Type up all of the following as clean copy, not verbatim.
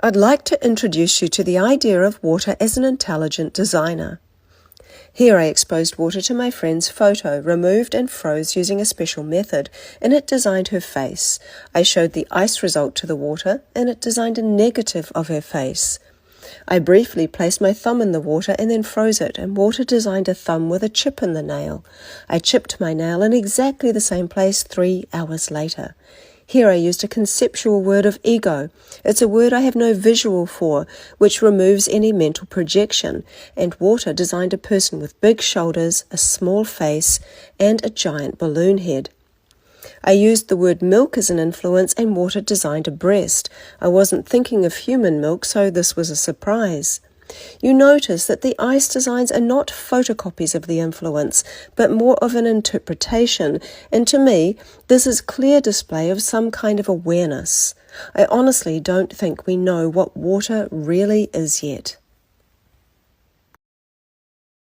I'd like to introduce you to the idea of water as an intelligent designer. Here I exposed water to my friend's photo, removed and froze using a special method, and it designed her face. I showed the ice result to the water, and it designed a negative of her face. I briefly placed my thumb in the water and then froze it, and water designed a thumb with a chip in the nail. I chipped my nail in exactly the same place 3 hours later. Here I used a conceptual word of ego. It's a word I have no visual for, which removes any mental projection, and water designed a person with big shoulders, a small face, and a giant balloon head. I used the word milk as an influence, and water designed a breast. I wasn't thinking of human milk, so this was a surprise. You notice that the ice designs are not photocopies of the influence, but more of an interpretation, and to me, this is clear display of some kind of awareness. I honestly don't think we know what water really is yet.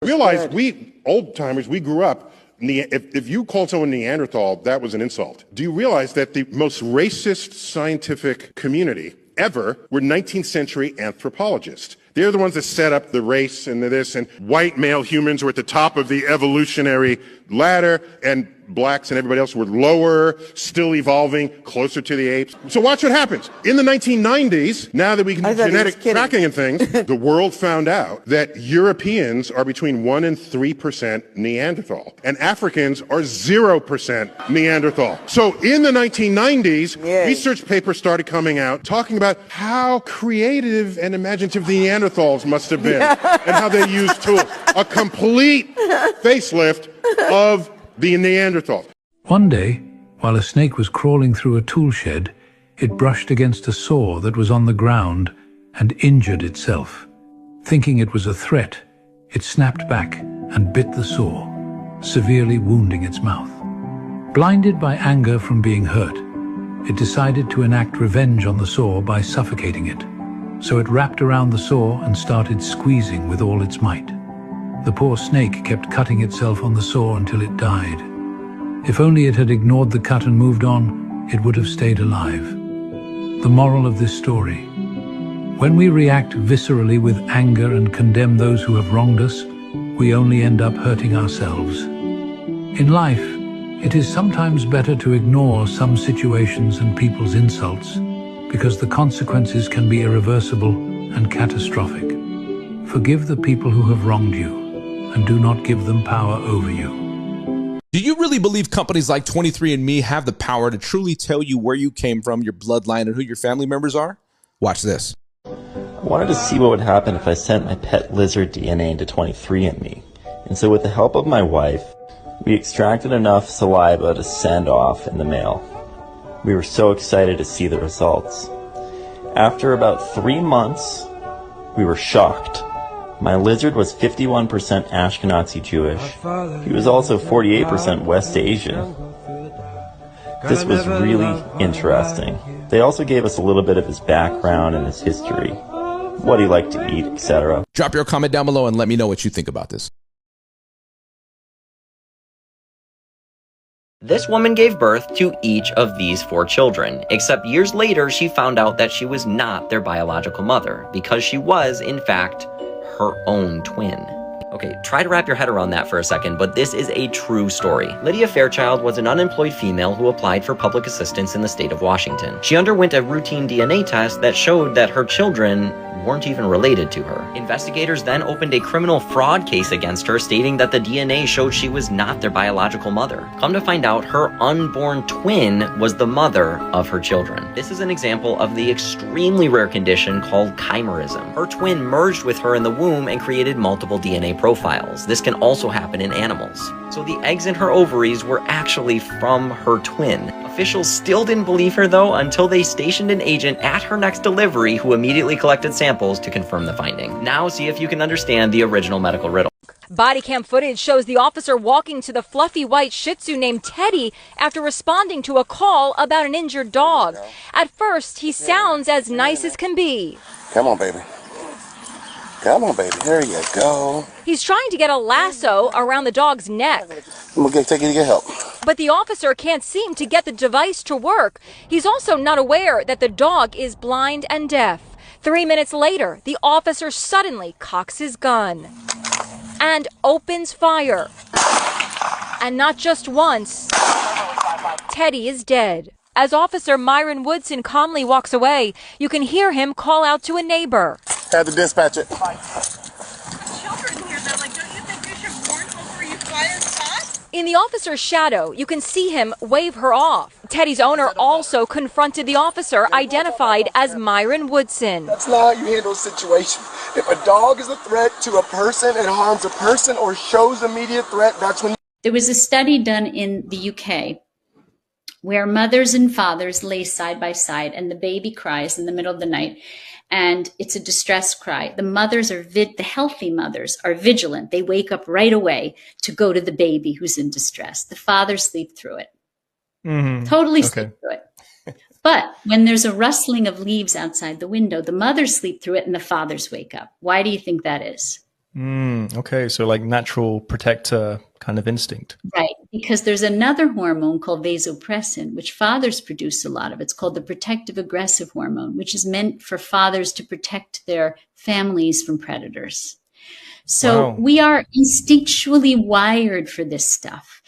Realize we, old-timers, we grew up, if you called someone Neanderthal, that was an insult. Do you realize that the most racist scientific community ever were 19th century anthropologists? They're the ones that set up the race and this, and white male humans were at the top of the evolutionary ladder, and blacks and everybody else were lower, still evolving, closer to the apes. So watch what happens. In the 1990s, now that we can do genetic tracking and things, the world found out that Europeans are between 1% and 3% Neanderthal, and Africans are 0% Neanderthal. So in the 1990s, research papers started coming out talking about how creative and imaginative the Neanderthals must have been and how they used tools. A complete facelift of the Neanderthal. One day, while a snake was crawling through a tool shed, it brushed against a saw that was on the ground and injured itself. Thinking it was a threat, it snapped back and bit the saw, severely wounding its mouth. Blinded by anger from being hurt, it decided to enact revenge on the saw by suffocating it. So it wrapped around the saw and started squeezing with all its might. The poor snake kept cutting itself on the saw until it died. If only it had ignored the cut and moved on, it would have stayed alive. The moral of this story: when we react viscerally with anger and condemn those who have wronged us, we only end up hurting ourselves. In life, it is sometimes better to ignore some situations and people's insults, because the consequences can be irreversible and catastrophic. Forgive the people who have wronged you, and do not give them power over you. Do you really believe companies like 23andMe have the power to truly tell you where you came from, your bloodline, and who your family members are? Watch this. I wanted to see what would happen if I sent my pet lizard DNA into 23andMe. And so with the help of my wife, we extracted enough saliva to send off in the mail. We were so excited to see the results. After about 3 months, we were shocked. My lizard was 51% Ashkenazi Jewish. He was also 48% West Asian. This was really interesting. They also gave us a little bit of his background and his history, what he liked to eat, etc. Drop your comment down below and let me know what you think about this. This woman gave birth to each of these 4 children, except years later she found out that she was not their biological mother, because she was, in fact, her own twin. Okay, try to wrap your head around that for a second, but this is a true story. Lydia Fairchild was an unemployed female who applied for public assistance in the state of Washington. She underwent a routine DNA test that showed that her children weren't even related to her. Investigators then opened a criminal fraud case against her, stating that the DNA showed she was not their biological mother. Come to find out, her unborn twin was the mother of her children. This is an example of the extremely rare condition called chimerism. Her twin merged with her in the womb and created multiple DNA profiles. This can also happen in animals. So the eggs in her ovaries were actually from her twin. Officials still didn't believe her though, until they stationed an agent at her next delivery who immediately collected samples to confirm the finding. Now see if you can understand the original medical riddle. Body cam footage shows the officer walking to the fluffy white Shih Tzu named Teddy after responding to a call about an injured dog. At first, he sounds as nice as can be. Come on, baby. Come on, baby. There you go. He's trying to get a lasso around the dog's neck. I'm going to take you to get help. But the officer can't seem to get the device to work. He's also not aware that the dog is blind and deaf. 3 minutes later, the officer suddenly cocks his gun and opens fire. And not just once, Teddy is dead. As Officer Myron Woodson calmly walks away, you can hear him call out to a neighbor. Had to dispatch it. In the officer's shadow, you can see him wave her off. Teddy's owner also confronted the officer, identified as Myron Woodson. That's not how you handle a situation. If a dog is a threat to a person and harms a person or shows immediate threat, that's when... There was a study done in the UK where mothers and fathers lay side by side and the baby cries in the middle of the night. And it's a distress cry. The mothers the healthy mothers are vigilant. They wake up right away to go to the baby who's in distress. The fathers sleep through it. Totally sleep through it. But when there's a rustling of leaves outside the window, the mothers sleep through it and the fathers wake up. Why do you think that is? Okay, so like natural protector kind of instinct. Right, because there's another hormone called vasopressin, which fathers produce a lot of. It's called the protective aggressive hormone, which is meant for fathers to protect their families from predators. So we are instinctually wired for this stuff.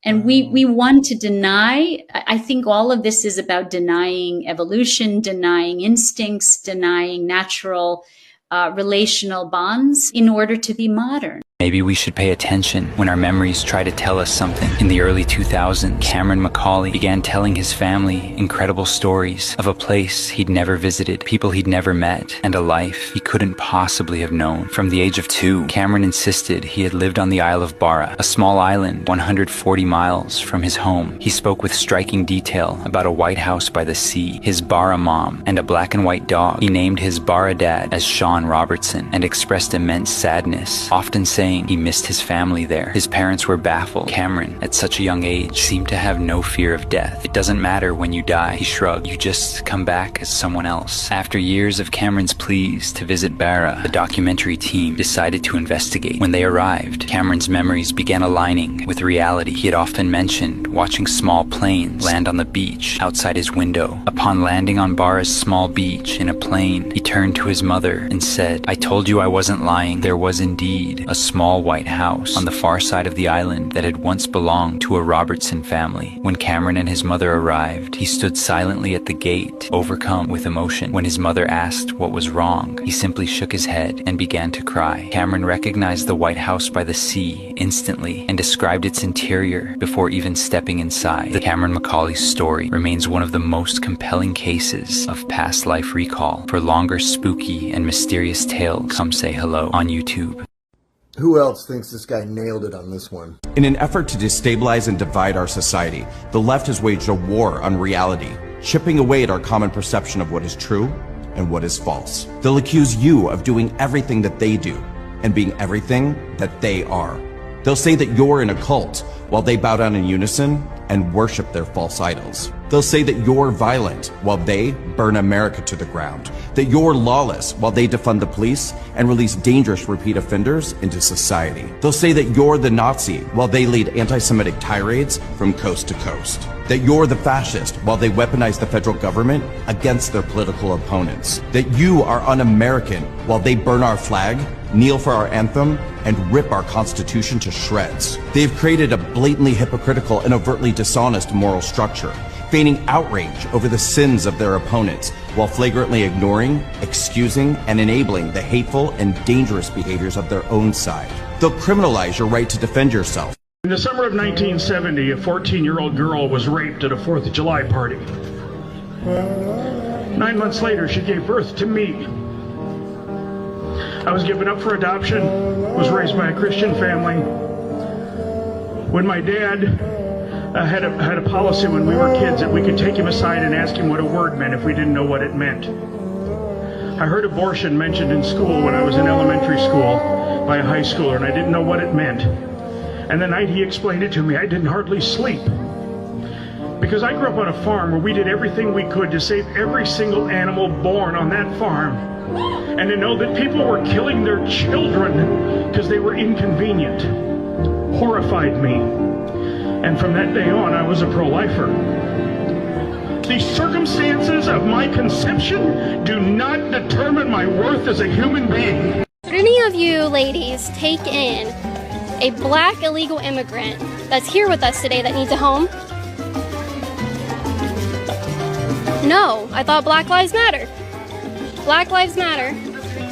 And we want to deny. I think all of this is about denying evolution, denying instincts, denying natural relational bonds in order to be modern. Maybe we should pay attention when our memories try to tell us something. In the early 2000s, Cameron McAuley began telling his family incredible stories of a place he'd never visited, people he'd never met, and a life he couldn't possibly have known. From the age of 2, Cameron insisted he had lived on the Isle of Barra, a small island 140 miles from his home. He spoke with striking detail about a white house by the sea, his Barra mom, and a black and white dog. He named his Barra dad as Sean Robertson and expressed immense sadness, often saying he missed his family there. His parents were baffled. Cameron, at such a young age, seemed to have no fear of death. It doesn't matter when you die, he shrugged. You just come back as someone else. After years of Cameron's pleas to visit Barra, the documentary team decided to investigate. When they arrived, Cameron's memories began aligning with reality. He had often mentioned watching small planes land on the beach outside his window. Upon landing on Barra's small beach in a plane, he turned to his mother and said, "I told you I wasn't lying. There was indeed a small white house on the far side of the island that had once belonged to a Robertson family." When Cameron and his mother arrived, he stood silently at the gate, overcome with emotion. When his mother asked what was wrong, he simply shook his head and began to cry. Cameron recognized the White House by the sea instantly and described its interior before even stepping inside. The Cameron McAuley story remains one of the most compelling cases of past life recall. For longer spooky and mysterious tales, come say hello on YouTube. Who else thinks this guy nailed it on this one? In an effort to destabilize and divide our society, the left has waged a war on reality, chipping away at our common perception of what is true and what is false. They'll accuse you of doing everything that they do and being everything that they are. They'll say that you're in a cult while they bow down in unison and worship their false idols. They'll say that you're violent while they burn America to the ground, that you're lawless while they defund the police and release dangerous repeat offenders into society. They'll say that you're the Nazi while they lead anti-Semitic tirades from coast to coast, that you're the fascist while they weaponize the federal government against their political opponents, that you are un-American while they burn our flag, kneel for our anthem, and rip our Constitution to shreds. They've created a blatantly hypocritical and overtly dishonest moral structure, feigning outrage over the sins of their opponents while flagrantly ignoring, excusing, and enabling the hateful and dangerous behaviors of their own side. They'll criminalize your right to defend yourself. In the summer of 1970, a 14-year-old girl was raped at a 4th of July party. 9 months later, she gave birth to me. I was given up for adoption, was raised by a Christian family. When my dad had a policy when we were kids that we could take him aside and ask him what a word meant if we didn't know what it meant. I heard abortion mentioned in school when I was in elementary school by a high schooler, and I didn't know what it meant. And the night he explained it to me, I didn't hardly sleep. Because I grew up on a farm where we did everything we could to save every single animal born on that farm. And to know that people were killing their children because they were inconvenient horrified me. And from that day on, I was a pro-lifer. The circumstances of my conception do not determine my worth as a human being. Would any of you ladies take in a black illegal immigrant that's here with us today that needs a home? No, I thought Black Lives Matter. Black Lives Matter,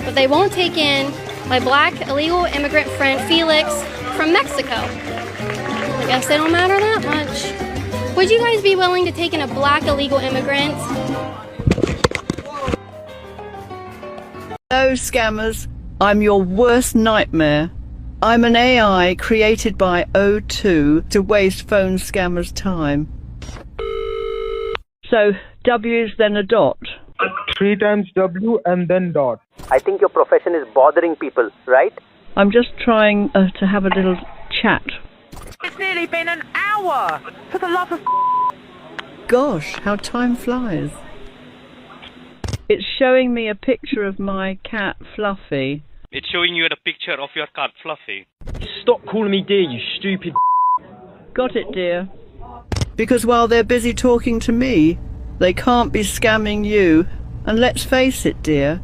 but they won't take in my black illegal immigrant friend Felix from Mexico. I guess they don't matter that much. Would you guys be willing to take in a black illegal immigrant? Hello, scammers. I'm your worst nightmare. I'm an AI created by O2 to waste phone scammers' time. So, W's then a dot. 3 times W and then dot. I think your profession is bothering people, right? I'm just trying to have a little chat. It's nearly been an hour! For the love of... Gosh, how time flies. It's showing me a picture of my cat, Fluffy. It's showing you a picture of your cat, Fluffy. Stop calling me dear, you stupid... Got it, dear. Because while they're busy talking to me, they can't be scamming you. And let's face it, dear,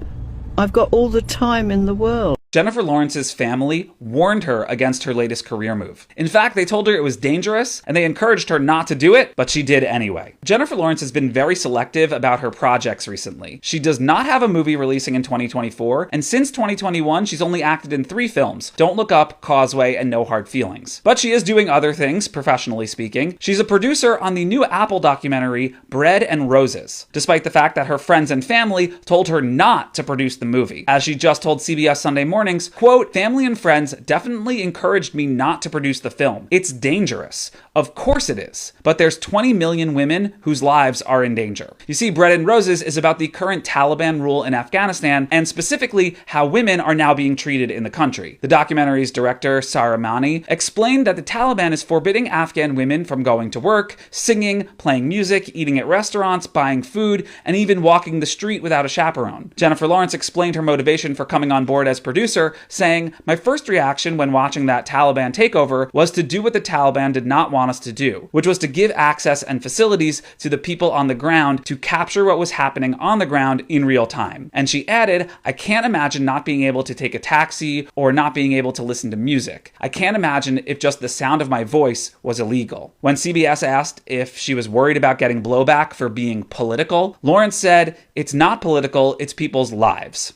I've got all the time in the world. Jennifer Lawrence's family warned her against her latest career move. In fact, they told her it was dangerous, and they encouraged her not to do it, but she did anyway. Jennifer Lawrence has been very selective about her projects recently. She does not have a movie releasing in 2024, and since 2021, she's only acted in 3 films: Don't Look Up, Causeway, and No Hard Feelings. But she is doing other things, professionally speaking. She's a producer on the new Apple documentary, Bread and Roses, despite the fact that her friends and family told her not to produce the movie. As she just told CBS Sunday Morning, quote, "Family and friends definitely encouraged me not to produce the film. It's dangerous. Of course it is. But there's 20 million women whose lives are in danger." You see, Bread and Roses is about the current Taliban rule in Afghanistan, and specifically how women are now being treated in the country. The documentary's director, Sarah Mani, explained that the Taliban is forbidding Afghan women from going to work, singing, playing music, eating at restaurants, buying food, and even walking the street without a chaperone. Jennifer Lawrence explained her motivation for coming on board as producer, saying, "My first reaction when watching that Taliban takeover was to do what the Taliban did not want us to do, which was to give access and facilities to the people on the ground to capture what was happening on the ground in real time." And she added, "I can't imagine not being able to take a taxi or not being able to listen to music. I can't imagine if just the sound of my voice was illegal." When CBS asked if she was worried about getting blowback for being political, Lawrence said, "It's not political, it's people's lives."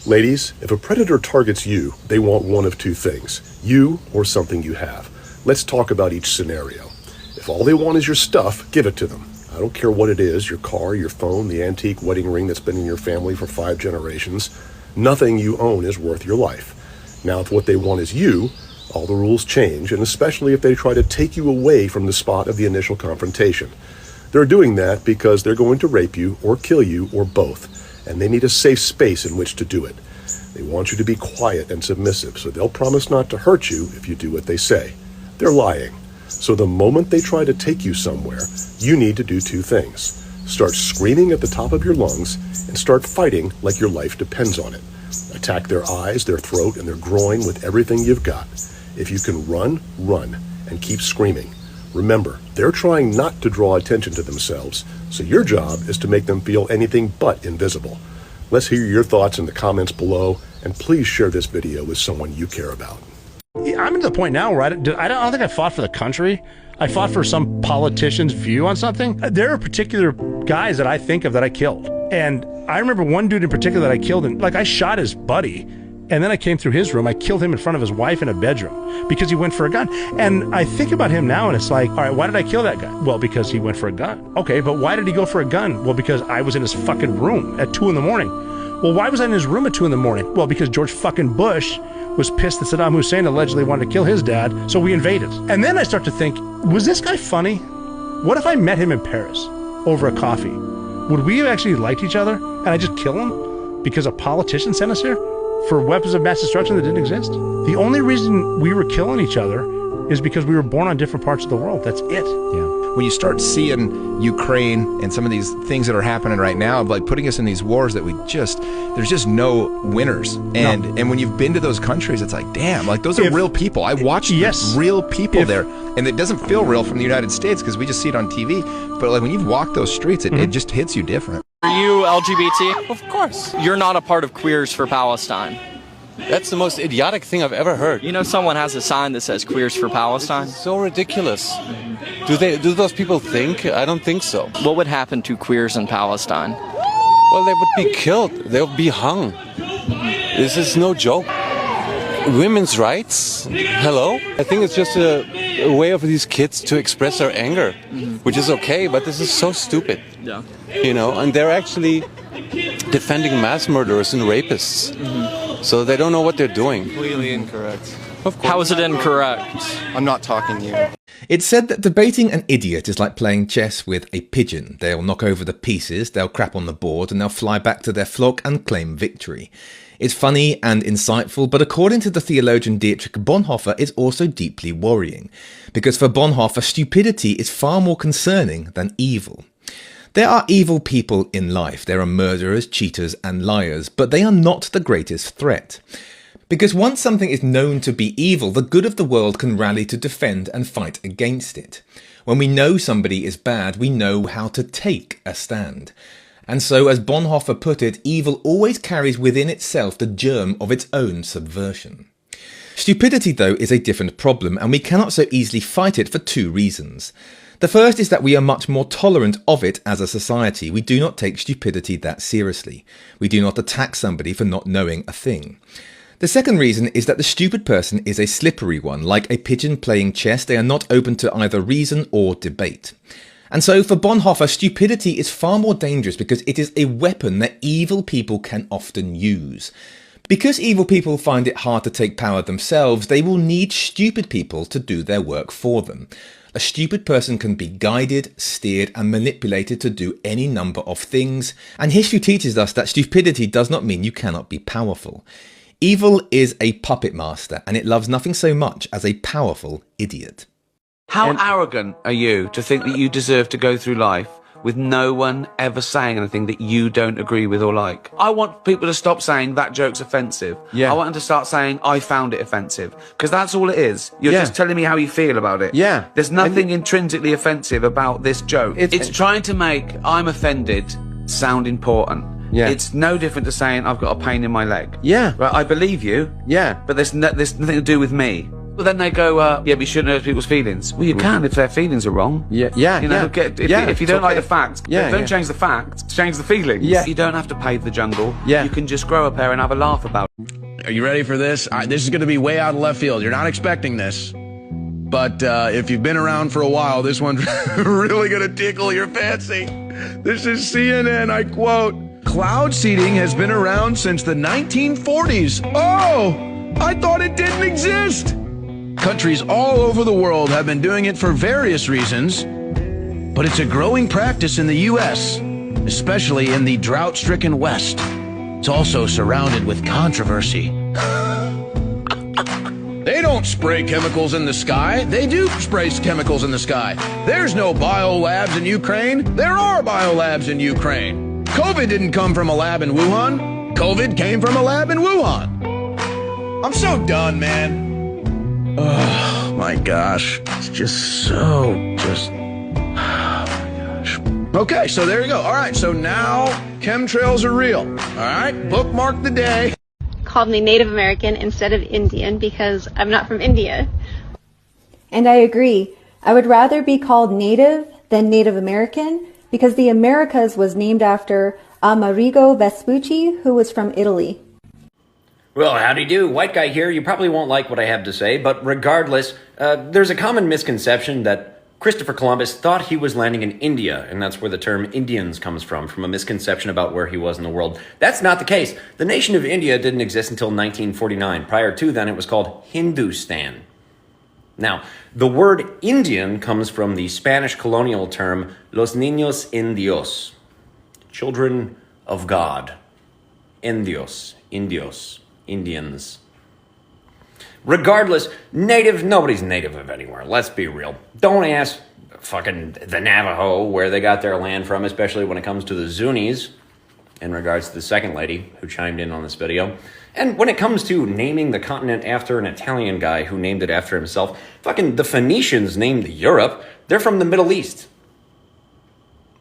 Ladies, if a predator targets you, they want one of 2 things, you or something you have. Let's talk about each scenario. If all they want is your stuff, give it to them. I don't care what it is, your car, your phone, the antique wedding ring that's been in your family for 5 generations. Nothing you own is worth your life. Now, if what they want is you, all the rules change, and especially if they try to take you away from the spot of the initial confrontation. They're doing that because they're going to rape you or kill you or both, and they need a safe space in which to do it. They want you to be quiet and submissive, so they'll promise not to hurt you if you do what they say. They're lying. So the moment they try to take you somewhere, you need to do 2 things. Start screaming at the top of your lungs and start fighting like your life depends on it. Attack their eyes, their throat, and their groin with everything you've got. If you can run, run, and keep screaming. Remember, they're trying not to draw attention to themselves, so your job is to make them feel anything but invisible. Let's hear your thoughts in the comments below, and please share this video with someone you care about. I'm to the point now where I don't think I fought for the country. I fought for some politician's view on something. There are particular guys that I think of that I killed. And I remember one dude in particular that I killed, and I shot his buddy. And then I came through his room. I killed him in front of his wife in a bedroom because he went for a gun. And I think about him now and it's like, all right, why did I kill that guy? Well, because he went for a gun. Okay, but why did he go for a gun? Well, because I was in his fucking room at 2 a.m. Well, why was I in his room at 2 a.m? Well, because George fucking Bush was pissed that Saddam Hussein allegedly wanted to kill his dad, so we invaded. And then I start to think, was this guy funny? What if I met him in Paris over a coffee? Would we have actually liked each other and I just kill him because a politician sent us here? For weapons of mass destruction that didn't exist? The only reason we were killing each other is because we were born on different parts of the world. That's it. Yeah. When you start seeing Ukraine and some of these things that are happening right now, of like putting us in these wars that there's just no winners. And when you've been to those countries, it's like, damn, like those are real people. I watched real people there, and it doesn't feel real from the United States because we just see it on TV. But like when you've walked those streets, it just hits you different. Are you LGBT? Of course. You're not a part of Queers for Palestine. That's the most idiotic thing I've ever heard. You know, someone has a sign that says Queers for Palestine? It's so ridiculous. Do those people think? I don't think so. What would happen to queers in Palestine? Well, they would be killed. They would be hung. This is no joke. Women's rights? Hello? I think it's just a way of these kids to express their anger, which is okay, but this is so stupid. Yeah. You know, and they're actually defending mass murderers and rapists. So they don't know what they're doing. Completely incorrect. Of course. How is it incorrect? I'm not talking to you. It's said that debating an idiot is like playing chess with a pigeon. They'll knock over the pieces, they'll crap on the board, and they'll fly back to their flock and claim victory. It's funny and insightful, but according to the theologian Dietrich Bonhoeffer, it's also deeply worrying. Because for Bonhoeffer, stupidity is far more concerning than evil. There are evil people in life. There are murderers, cheaters, and liars, but they are not the greatest threat. Because once something is known to be evil, the good of the world can rally to defend and fight against it. When we know somebody is bad, we know how to take a stand. And so, as Bonhoeffer put it, evil always carries within itself the germ of its own subversion. Stupidity, though, is a different problem, and we cannot so easily fight it for two reasons. The first is that we are much more tolerant of it as a society. We do not take stupidity that seriously. We do not attack somebody for not knowing a thing. The second reason is that the stupid person is a slippery one. Like a pigeon playing chess, they are not open to either reason or debate. And so for Bonhoeffer, stupidity is far more dangerous because it is a weapon that evil people can often use. Because evil people find it hard to take power themselves, they will need stupid people to do their work for them. A stupid person can be guided, steered, and manipulated to do any number of things, and history teaches us that stupidity does not mean you cannot be powerful. Evil is a puppet master, and it loves nothing so much as a powerful idiot. How arrogant are you to think that you deserve to go through life with no one ever saying anything that you don't agree with or like? I want people to stop saying that joke's offensive. Yeah. I want them to start saying I found it offensive. Because that's all it is. You're just telling me how you feel about it. Yeah. There's nothing intrinsically offensive about this joke. It's trying to make I'm offended sound important. Yeah. It's no different to saying I've got a pain in my leg. Yeah. Right, I believe you. Yeah. But there's nothing to do with me. But then they go, yeah, but you shouldn't hurt people's feelings. Well, you can if their feelings are wrong. Yeah, yeah, you know, if you don't like the facts, don't change the facts, change the feelings. Yeah. You don't have to pave the jungle. Yeah. You can just grow a pair and have a laugh about it. Are you ready for this? This is going to be way out of left field. You're not expecting this. But if you've been around for a while, this one's really going to tickle your fancy. This is CNN, I quote, "Cloud seeding has been around since the 1940s. Oh, I thought it didn't exist. Countries all over the world have been doing it for various reasons, but it's a growing practice in the U.S., especially in the drought-stricken West. It's also surrounded with controversy." They don't spray chemicals in the sky. They do spray chemicals in the sky. There's no biolabs in Ukraine. There are biolabs in Ukraine. COVID didn't come from a lab in Wuhan. COVID came from a lab in Wuhan. I'm so done, man. Oh my gosh. It's just so oh my gosh. Okay, so there you go. All right, so now chemtrails are real. All right, bookmark the day. Called me Native American instead of Indian because I'm not from India. And I agree. I would rather be called Native than Native American because the Americas was named after Amerigo Vespucci, who was from Italy. Well, howdy do. White guy here. You probably won't like what I have to say, but regardless, there's a common misconception that Christopher Columbus thought he was landing in India, and that's where the term Indians comes from a misconception about where he was in the world. That's not the case. The nation of India didn't exist until 1949. Prior to then, it was called Hindustan. Now, the word Indian comes from the Spanish colonial term Los Niños Indios, children of God. Indios, Indios, Indians. Regardless, nobody's native of anywhere. Let's be real. Don't ask fucking the Navajo where they got their land from, especially when it comes to the Zunis, in regards to the second lady who chimed in on this video. And when it comes to naming the continent after an Italian guy who named it after himself, fucking the Phoenicians named Europe. They're from the Middle East.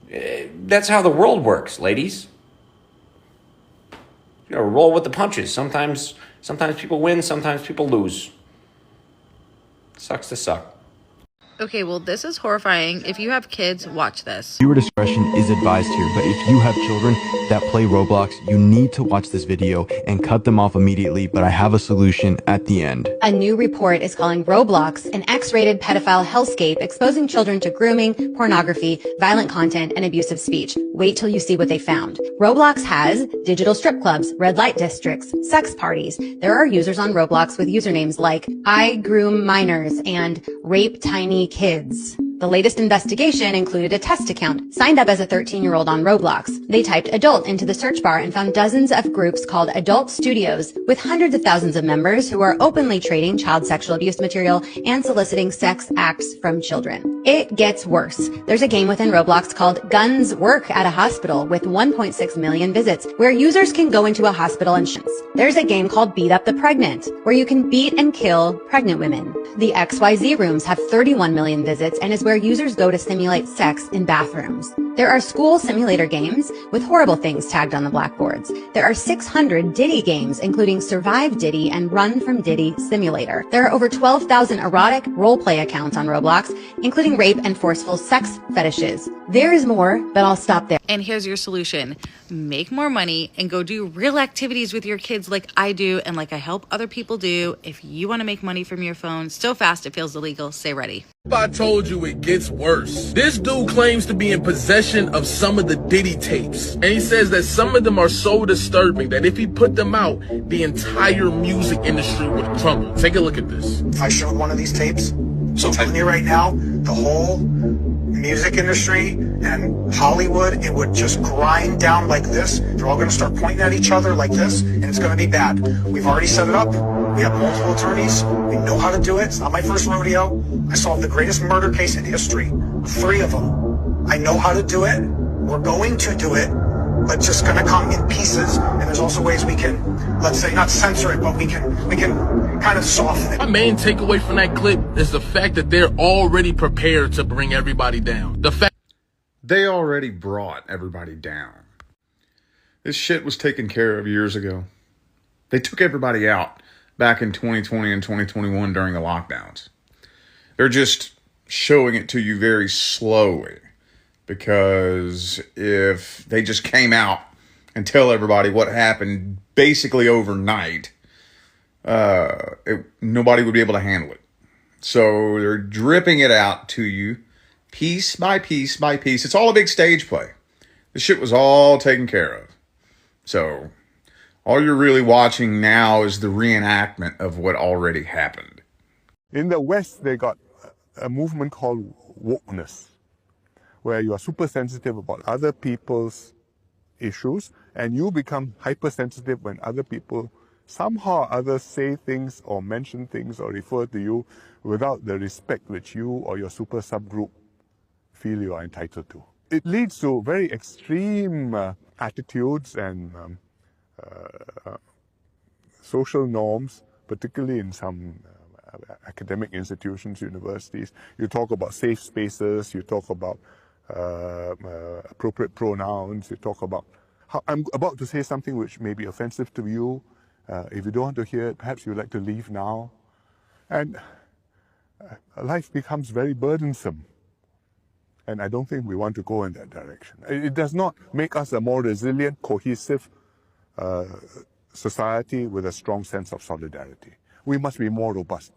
That's how the world works, ladies. You know, roll with the punches. Sometimes people win, sometimes people lose. Sucks to suck. Okay, well, this is horrifying. If you have kids, watch this. Viewer discretion is advised here, but if you have children that play Roblox, you need to watch this video and cut them off immediately, but I have a solution at the end. A new report is calling Roblox an X-rated pedophile hellscape, exposing children to grooming, pornography, violent content, and abusive speech. Wait till you see what they found. Roblox has digital strip clubs, red light districts, sex parties. There are users on Roblox with usernames like I groom minors and rape tiny kids. The latest investigation included a test account signed up as a 13-year-old on Roblox. They typed adult into the search bar and found dozens of groups called adult studios with hundreds of thousands of members who are openly trading child sexual abuse material and soliciting sex acts from children. It gets worse. There's a game within Roblox called Guns Work at a Hospital with 1.6 million visits where users can go into a hospital and There's a game called Beat Up the Pregnant where you can beat and kill pregnant women. The XYZ rooms have 31 million visits and is where users go to simulate sex in bathrooms. There are school simulator games with horrible things tagged on the blackboards. There are 600 Diddy games, including Survive Diddy and Run from Diddy Simulator. There are over 12,000 erotic roleplay accounts on Roblox, including rape and forceful sex fetishes. There is more, but I'll stop there. And here's your solution. Make more money and go do real activities with your kids like I do and like I help other people do. If you want to make money from your phone so fast it feels illegal, stay ready. I told you it gets worse. This dude claims to be in possession of some of the Diddy tapes. And he says that some of them are so disturbing that if he put them out, the entire music industry would crumble. Take a look at this. I showed one of these tapes. So I'm telling you right now, the whole music industry and Hollywood, it would just grind down like this. They're all going to start pointing at each other like this, and it's going to be bad. We've already set it up. We have multiple attorneys. We know how to do it. It's not my first rodeo. I solved the greatest murder case in history. 3 of them. I know how to do it. We're going to do it, but just going to come in pieces. And there's also ways we can, let's say, not censor it, but we can kind of soften it. My main takeaway from that clip is the fact that they're already prepared to bring everybody down. The fact they already brought everybody down. This shit was taken care of years ago. They took everybody out back in 2020 and 2021 during the lockdowns. They're just showing it to you very slowly, because if they just came out and tell everybody what happened basically overnight, nobody would be able to handle it. So they're dripping it out to you piece by piece by piece. It's all a big stage play. The shit was all taken care of. So all you're really watching now is the reenactment of what already happened. In the West, they got a movement called wokeness, where you are super sensitive about other people's issues, and you become hypersensitive when other people somehow or others say things or mention things or refer to you without the respect which you or your super subgroup feel you are entitled to. It leads to very extreme attitudes and social norms, particularly in some academic institutions, universities. You talk about safe spaces, you talk about appropriate pronouns, you talk about how I'm about to say something which may be offensive to you. If you don't want to hear it, perhaps you'd like to leave now. And life becomes very burdensome. And I don't think we want to go in that direction. It does not make us a more resilient, cohesive society with a strong sense of solidarity. We must be more robust.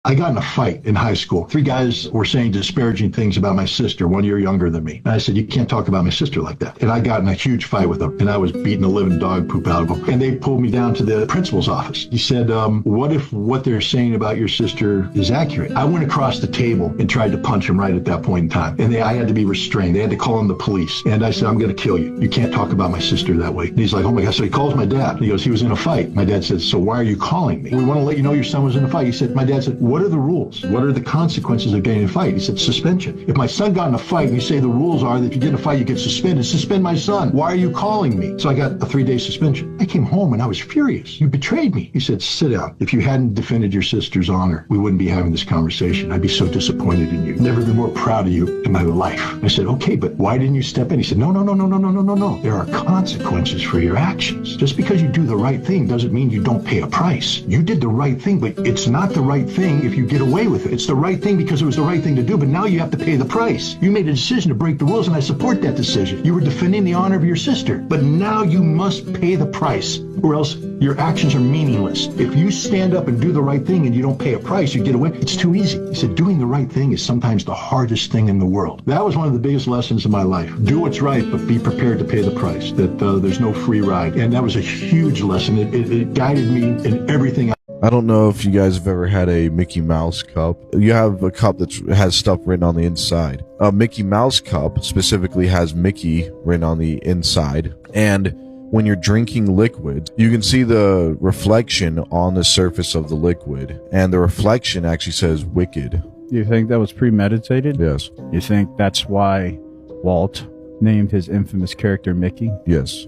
I got in a fight in high school. 3 guys were saying disparaging things about my sister, 1 year younger than me. And I said, you can't talk about my sister like that. And I got in a huge fight with them. And I was beating the living dog poop out of them. And they pulled me down to the principal's office. He said, what if what they're saying about your sister is accurate? I went across the table and tried to punch him right at that point in time. And I had to be restrained. They had to call in the police. And I said, I'm going to kill you. You can't talk about my sister that way. And he's like, oh my God. So he calls my dad. He goes, he was in a fight. My dad said, so why are you calling me? We want to let you know your son was in a fight. He said, my dad said, what are the rules? What are the consequences of getting in a fight? He said, suspension. If my son got in a fight and you say the rules are that if you get in a fight, you get suspended, suspend my son. Why are you calling me? So I got a 3-day suspension. I came home and I was furious. You betrayed me. He said, sit down. If you hadn't defended your sister's honor, we wouldn't be having this conversation. I'd be so disappointed in you. Never been more proud of you in my life. I said, okay, but why didn't you step in? He said, no. There are consequences for your actions. Just because you do the right thing doesn't mean you don't pay a price. You did the right thing, but it's not the right thing if you get away with it. It's the right thing because it was the right thing to do, but now you have to pay the price. You made a decision to break the rules, and I support that decision. You were defending the honor of your sister, but now you must pay the price, or else your actions are meaningless. If you stand up and do the right thing and you don't pay a price, you get away. It's too easy. He said, doing the right thing is sometimes the hardest thing in the world. That was one of the biggest lessons of my life. Do what's right, but be prepared to pay the price, that there's no free ride. And that was a huge lesson. It guided me in everything. I don't know if you guys have ever had a Mickey Mouse cup. You have a cup that has stuff written on the inside. A Mickey Mouse cup specifically has Mickey written on the inside. And when you're drinking liquid, you can see the reflection on the surface of the liquid. And the reflection actually says wicked. You think that was premeditated? Yes. You think that's why Walt named his infamous character Mickey? Yes.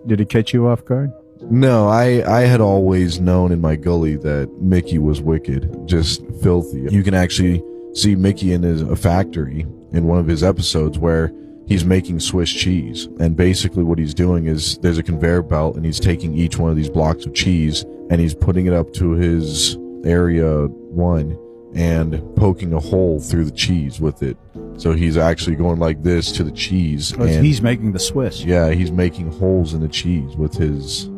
Did it catch you off guard? No, I had always known in my gully that Mickey was wicked, just filthy. You can actually see Mickey in a factory in one of his episodes where he's making Swiss cheese. And basically what he's doing is there's a conveyor belt and he's taking each one of these blocks of cheese and he's putting it up to his area 1 and poking a hole through the cheese with it. So he's actually going like this to the cheese. And he's making the Swiss. Yeah, he's making holes in the cheese with his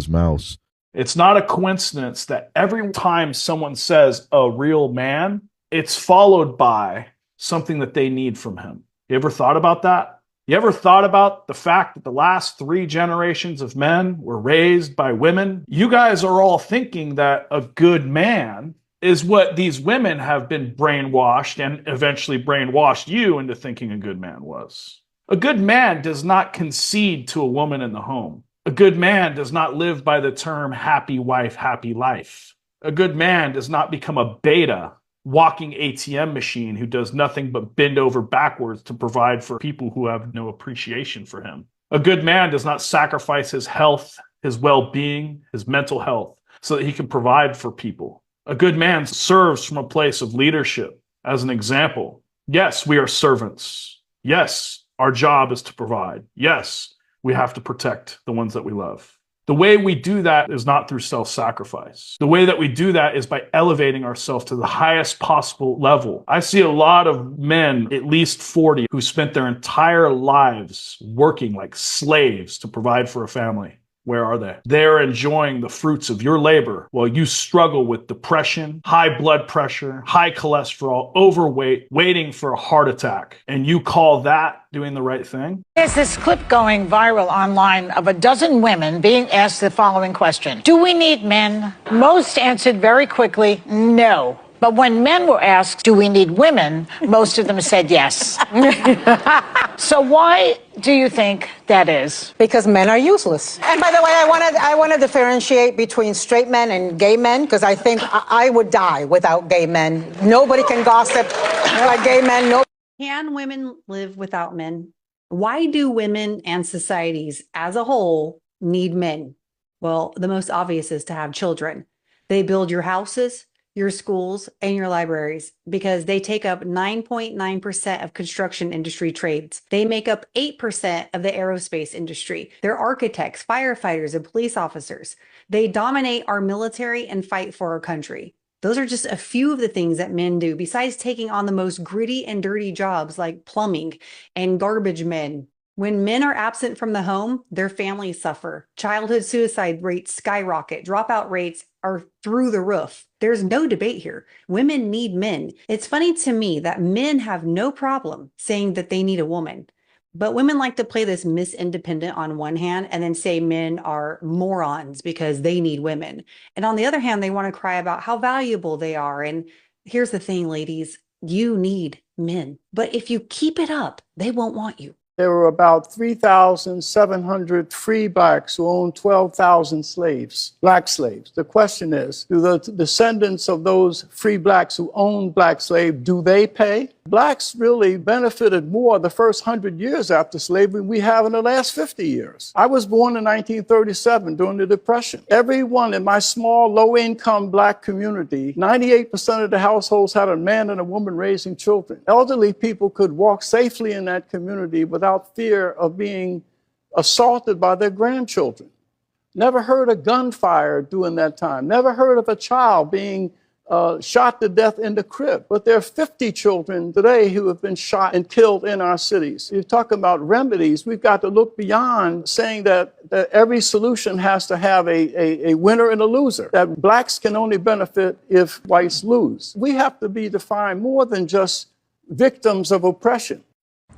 mouse. It's not a coincidence that every time someone says a real man, it's followed by something that they need from him. You ever thought about that? You ever thought about the fact that the last 3 generations of men were raised by women? You guys are all thinking that a good man is what these women have been brainwashed and eventually brainwashed you into thinking a good man was. A good man does not concede to a woman in the home. A good man does not live by the term happy wife, happy life. A good man does not become a beta, walking ATM machine who does nothing but bend over backwards to provide for people who have no appreciation for him. A good man does not sacrifice his health, his well-being, his mental health, so that he can provide for people. A good man serves from a place of leadership. As an example, yes, we are servants. Yes, our job is to provide. Yes, we have to protect the ones that we love. The way we do that is not through self-sacrifice. The way that we do that is by elevating ourselves to the highest possible level. I see a lot of men, at least 40, who spent their entire lives working like slaves to provide for a family. Where are they? They're enjoying the fruits of your labor while you struggle with depression, high blood pressure, high cholesterol, overweight, waiting for a heart attack. And you call that doing the right thing? There's this clip going viral online of a dozen women being asked the following question. Do we need men? Most answered very quickly, no. But when men were asked, do we need women? Most of them said yes. So why do you think that is? Because men are useless. And by the way, I want to differentiate between straight men and gay men, because I think I would die without gay men. Nobody can gossip like gay men. No. Can women live without men? Why do women and societies as a whole need men? Well, the most obvious is to have children. They build your houses, your schools, and your libraries because they take up 9.9% of construction industry trades. They make up 8% of the aerospace industry. They're architects, firefighters, and police officers. They dominate our military and fight for our country. Those are just a few of the things that men do, besides taking on the most gritty and dirty jobs like plumbing and garbage men. When men are absent from the home, their families suffer. Childhood suicide rates skyrocket. Dropout rates are through the roof. There's no debate here. Women need men. It's funny to me that men have no problem saying that they need a woman. But women like to play this Miss Independent on one hand and then say men are morons because they need women. And on the other hand, they want to cry about how valuable they are. And here's the thing, ladies, you need men. But if you keep it up, they won't want you. There were about 3,700 free blacks who owned 12,000 slaves, black slaves. The question is, do the descendants of those free blacks who owned black slaves, do they pay? Blacks really benefited more the first 100 years after slavery than we have in the last 50 years. I was born in 1937 during the Depression. Everyone in my small, low-income black community, 98% of the households had a man and a woman raising children. Elderly people could walk safely in that community without fear of being assaulted by their grandchildren. Never heard a gunfire during that time. Never heard of a child being shot to death in the crib. But there are 50 children today who have been shot and killed in our cities. You're talking about remedies. We've got to look beyond saying that every solution has to have a winner and a loser, that blacks can only benefit if whites lose. We have to be defined more than just victims of oppression.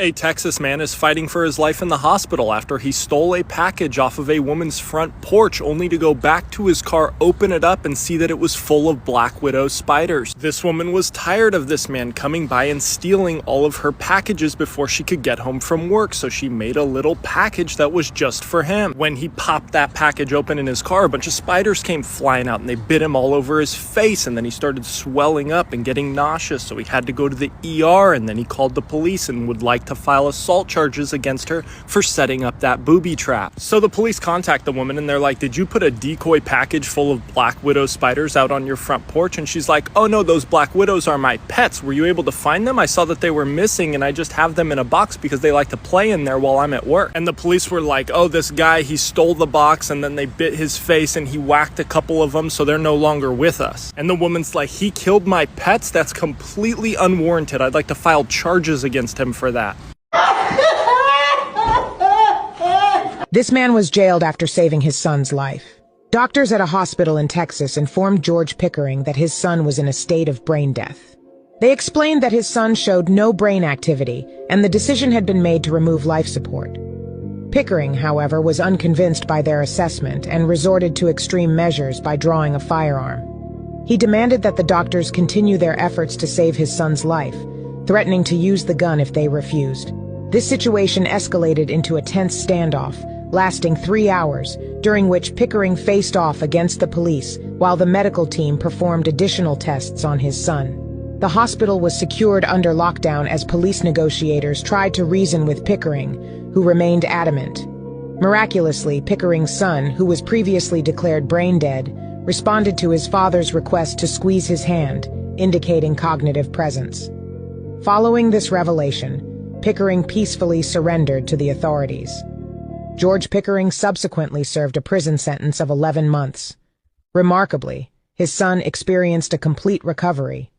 A Texas man is fighting for his life in the hospital after he stole a package off of a woman's front porch, only to go back to his car, open it up, and see that it was full of black widow spiders. This woman was tired of this man coming by and stealing all of her packages before she could get home from work, so she made a little package that was just for him. When he popped that package open in his car, a bunch of spiders came flying out and they bit him all over his face, and then he started swelling up and getting nauseous, so he had to go to the ER, and then he called the police and would like to file assault charges against her for setting up that booby trap. So the police contact the woman and they're like, did you put a decoy package full of black widow spiders out on your front porch? And she's like, oh no, those black widows are my pets. Were you able to find them? I saw that they were missing and I just have them in a box because they like to play in there while I'm at work. And the police were like, oh, this guy, he stole the box and then they bit his face and he whacked a couple of them, so they're no longer with us. And the woman's like, he killed my pets? That's completely unwarranted. I'd like to file charges against him for that. This man was jailed after saving his son's life. Doctors at a hospital in Texas informed George Pickering that his son was in a state of brain death. They explained that his son showed no brain activity, and the decision had been made to remove life support. Pickering, however, was unconvinced by their assessment and resorted to extreme measures by drawing a firearm. He demanded that the doctors continue their efforts to save his son's life, threatening to use the gun if they refused. This situation escalated into a tense standoff, lasting 3 hours, during which Pickering faced off against the police while the medical team performed additional tests on his son. The hospital was secured under lockdown as police negotiators tried to reason with Pickering, who remained adamant. Miraculously, Pickering's son, who was previously declared brain dead, responded to his father's request to squeeze his hand, indicating cognitive presence. Following this revelation, Pickering peacefully surrendered to the authorities. George Pickering subsequently served a prison sentence of 11 months. Remarkably, his son experienced a complete recovery.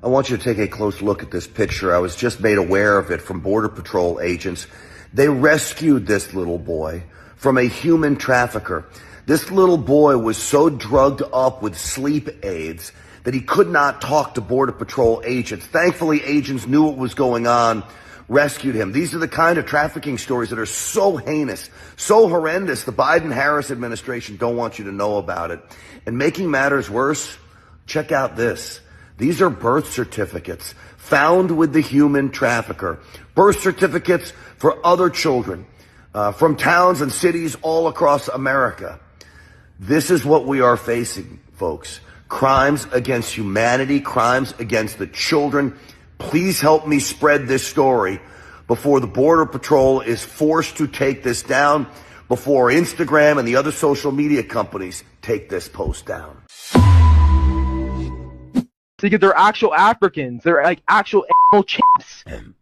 I want you to take a close look at this picture. I was just made aware of it from Border Patrol agents. They rescued this little boy from a human trafficker. This little boy was so drugged up with sleep aids that he could not talk to Border Patrol agents. Thankfully, agents knew what was going on, rescued him. These are the kind of trafficking stories that are so heinous, so horrendous, the Biden-Harris administration don't want you to know about it. And making matters worse, check out this. These are birth certificates found with the human trafficker. Birth certificates for other children from towns and cities all across America. This is what we are facing, folks. Crimes against humanity, crimes against the children. Please help me spread this story before the Border Patrol is forced to take this down, before Instagram and the other social media companies take this post down. Because they're actual Africans. They're like actual animal chimps.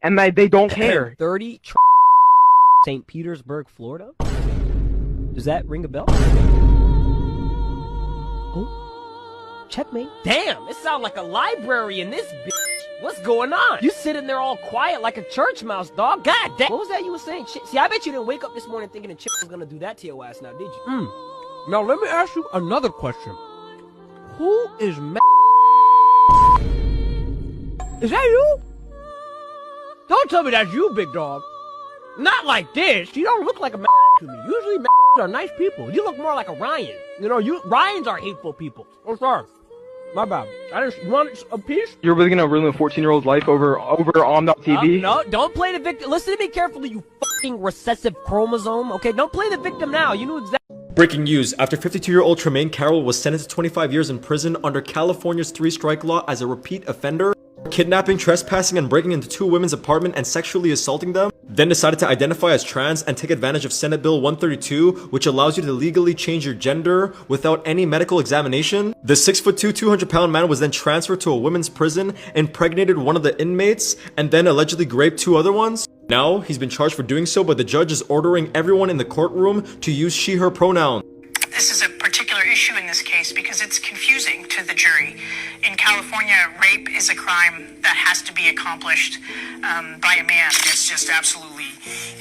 And they don't care. 30 St. Petersburg, Florida? Does that ring a bell? Oh, checkmate. Damn, it sounds like a library in this bitch. What's going on? You sitting there all quiet like a church mouse, dog. God damn. What was that you were saying? Shit. See, I bet you didn't wake up this morning thinking the chick was gonna do that to your ass now, did you? Now let me ask you another question. Who is Is that you? Don't tell me that's you, big dog. Not like this. You don't look like a to me. Usually are nice people. You look more like a Ryan. You know, Ryans are hateful people. Oh, sorry. My bad. You want a piece? You're really gonna ruin a 14-year-old's life over on.tv? No, don't play the victim. Listen to me carefully, you fucking recessive chromosome. Okay, don't play the victim now. You knew exactly. Breaking news. After 52-year-old Tremaine Carroll was sentenced to 25 years in prison under California's 3-strike law as a repeat offender, kidnapping, trespassing, and breaking into 2 women's apartment and sexually assaulting them, then decided to identify as trans and take advantage of Senate Bill 132, which allows you to legally change your gender without any medical examination. The 6'2", 200-pound man was then transferred to a women's prison, impregnated one of the inmates, and then allegedly raped 2 other ones. Now, he's been charged for doing so, but the judge is ordering everyone in the courtroom to use she/her pronouns. This is a particular issue in this case because it's confusing to the jury. In California, rape is a crime that has to be accomplished by a man. It's just absolutely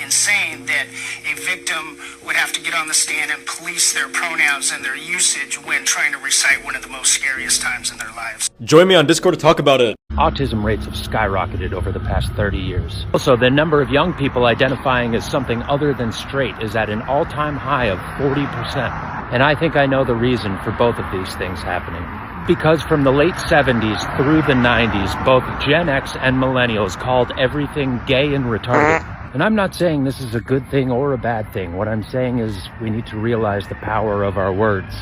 insane that a victim would have to get on the stand and police their pronouns and their usage when trying to recite one of the most scariest times in their lives. Join me on Discord to talk about it. Autism rates have skyrocketed over the past 30 years. Also, the number of young people identifying as something other than straight is at an all-time high of 40%. And I think I know the reason for both of these things happening. Because from the late 70s through the 90s, both Gen X and millennials called everything gay and retarded. And I'm not saying this is a good thing or a bad thing. What I'm saying is we need to realize the power of our words.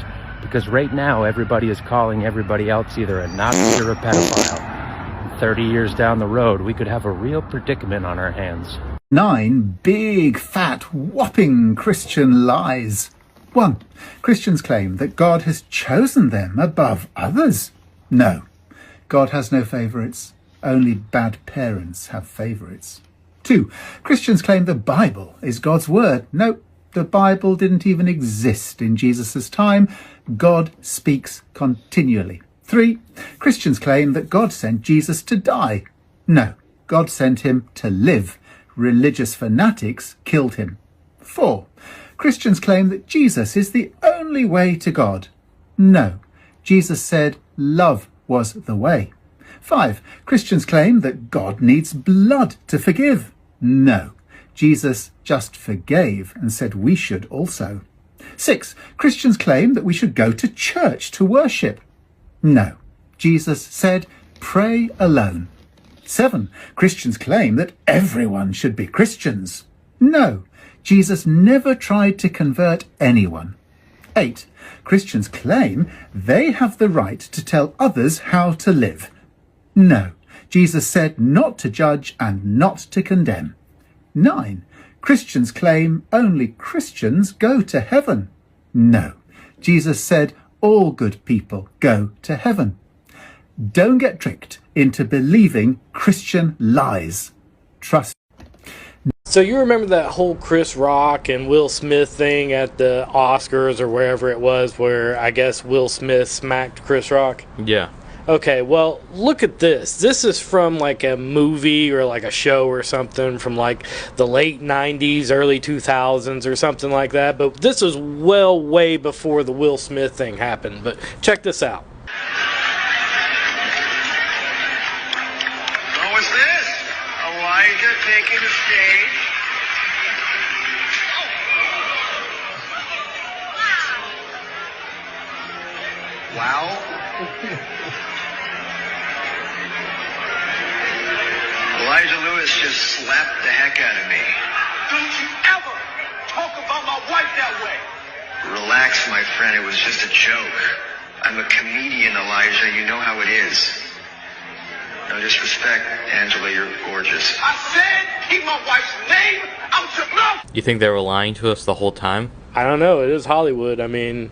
Because right now, everybody is calling everybody else either a Nazi or a pedophile. And 30 years down the road, we could have a real predicament on our hands. 9 big, fat, whopping Christian lies. 1. Christians claim that God has chosen them above others. No, God has no favourites. Only bad parents have favourites. 2. Christians claim the Bible is God's word. No, the Bible didn't even exist in Jesus' time. God speaks continually. 3. Christians claim that God sent Jesus to die. No, God sent him to live. Religious fanatics killed him. 4. Christians claim that Jesus is the only way to God. No, Jesus said love was the way. 5. Christians claim that God needs blood to forgive. No, Jesus just forgave and said we should also. 6. Christians claim that we should go to church to worship. No, Jesus said pray alone. 7. Christians claim that everyone should be Christians. No, Jesus never tried to convert anyone. 8. Christians claim they have the right to tell others how to live. No, Jesus said not to judge and not to condemn. 9. Christians claim only Christians go to heaven. No, Jesus said all good people go to heaven. Don't get tricked into believing Christian lies. Trust. So you remember that whole Chris Rock and Will Smith thing at the Oscars or wherever it was where I guess Will Smith smacked Chris Rock? Yeah. Okay, well, look at this. This is from like a movie or like a show or something from like the late 90s, early 2000s or something like that. But this is well way before the Will Smith thing happened. But check this out. Oh, what's this? Elijah taking the stage. Wow. Elijah Lewis just slapped the heck out of me. Don't you ever talk about my wife that way. Relax, my friend. It was just a joke. I'm a comedian, Elijah. You know how it is. No disrespect, Angela. You're gorgeous. I said keep my wife's name out your mouth. You think they were lying to us the whole time? I don't know. It is Hollywood. I mean,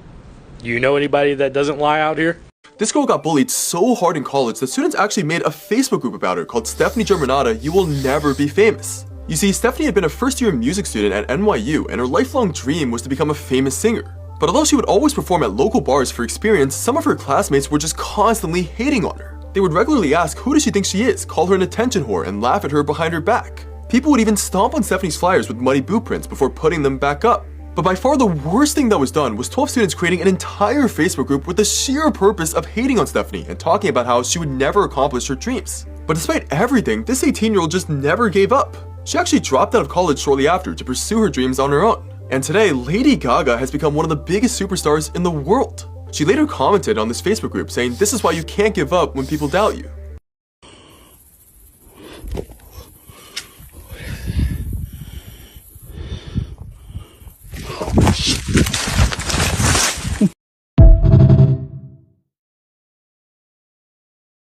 you know anybody that doesn't lie out here? This girl got bullied so hard in college that students actually made a Facebook group about her called Stephanie Germanata, You Will Never Be Famous. You see, Stephanie had been a first-year music student at NYU, and her lifelong dream was to become a famous singer. But although she would always perform at local bars for experience, some of her classmates were just constantly hating on her. They would regularly ask who does she think she is, call her an attention whore, and laugh at her behind her back. People would even stomp on Stephanie's flyers with muddy boot prints before putting them back up. But by far the worst thing that was done was 12 students creating an entire Facebook group with the sheer purpose of hating on Stephanie and talking about how she would never accomplish her dreams. But despite everything, this 18-year-old just never gave up. She actually dropped out of college shortly after to pursue her dreams on her own. And today, Lady Gaga has become one of the biggest superstars in the world. She later commented on this Facebook group saying, "This is why you can't give up when people doubt you."